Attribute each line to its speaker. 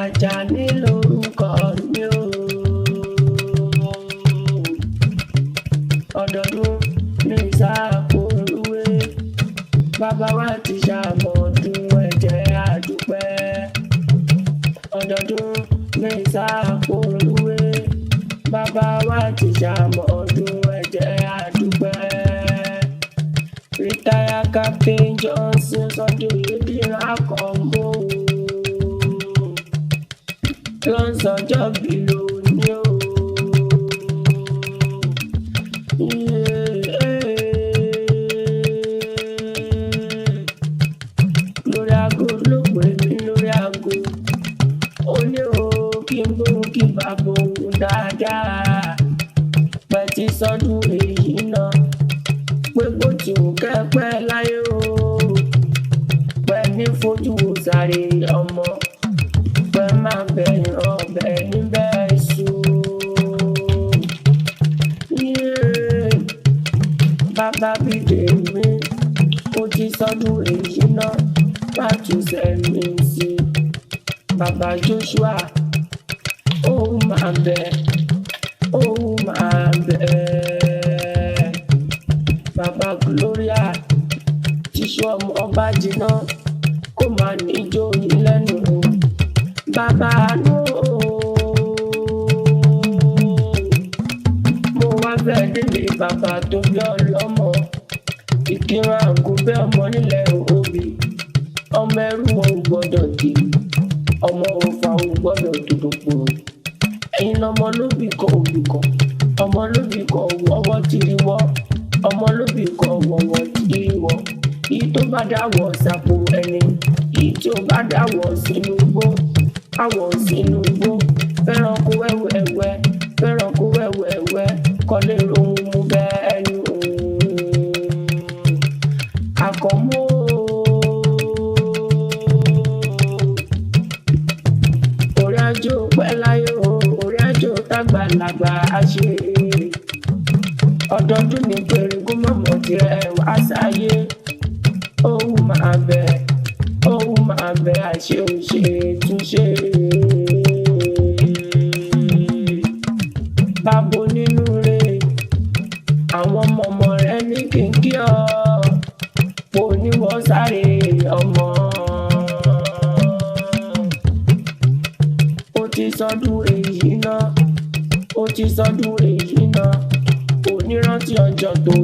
Speaker 1: Àjàní lórúkọ mi o. Ọdọọdún ní ìsáàpòrúwé, bàbá wa ti ṣàmọ̀dún ẹ̀jẹ̀ àdúpẹ́. Ọdọọdún ní ìsáàpòrúwé, bàbá wa ti ṣàmọ̀dún ẹ̀jẹ̀ àdúpẹ́. Retired Captain Johnson Sunday Oyèdìran Akànmú ló ń sọjọ́ bí lónìí o. Lórí aago ló pè mí lórí aago, ó ní o kí n gbóhùn kí bàbá òun dáadáa. Pẹ̀tí sọ́dún èyí náà pé bó ti wù kẹ́pẹ́ láyé o, pẹ̀ ní fojú wo sáré ọmọ, pẹ̀ máa bẹ̀yìn ọbẹ̀ níbẹ̀ sùn. Bàbá bídè mi, ó ti sọ́dún èyí náà, má tún sẹ́mi sí. Bàbá Joshua, òun máa bẹ̀, òun máa bẹ̀. Bàbá Gloria, tíṣú ọmọ ọba jìnnà, kó máa níjó yín lẹ́nu. Bàbá àánú o, mo wá fẹ́ délé bàbá tó bí ọlọ́mọ. Ìkírun àgùnbẹ́ ọmọ nílẹ̀ òbí, ọmọ ẹrú wọn ò gbọ́dọ̀ dì, ọmọ òfà ò gbọ́dọ̀ dòdòpò. Ẹ̀yin lọmọ lóbì kan òbí kan, ọmọ lóbì kan ọwọ́ tìrì wọ́, ọmọ lóbì kan wọ̀wọ̀ tìrì wọ́. Èyí tó bá dáwọ̀ sàpò ẹni, èyí tí ó bá dáwọ̀ sínú igbó, àwọ̀ sínú igbó. Fẹ́ràn kó wẹ́wẹ́wẹ́, fẹ́ràn kó wẹ́wẹ́wẹ́, kọ́lé rohun mú bẹ́ẹ̀ ni Àkànmú orí àjò pẹ́ láyé o, orí àjò tágbàlagbà á ṣe. Ọdọọdún ní pèrègùn mọ̀mọ́ tirẹ̀ wá sáyé. Òun máa bẹ̀, òun máa bẹ̀, àṣẹ òṣè túnṣe. Bàbá onínú rẹ̀, àwọn ọmọ rẹ̀ ní kínkí ọ, kò ní wọ́n sáré ọmọ. Ó ti sọdún èyí náà, ó ti sọdún èyí náà, onírántí ọjọ́ tó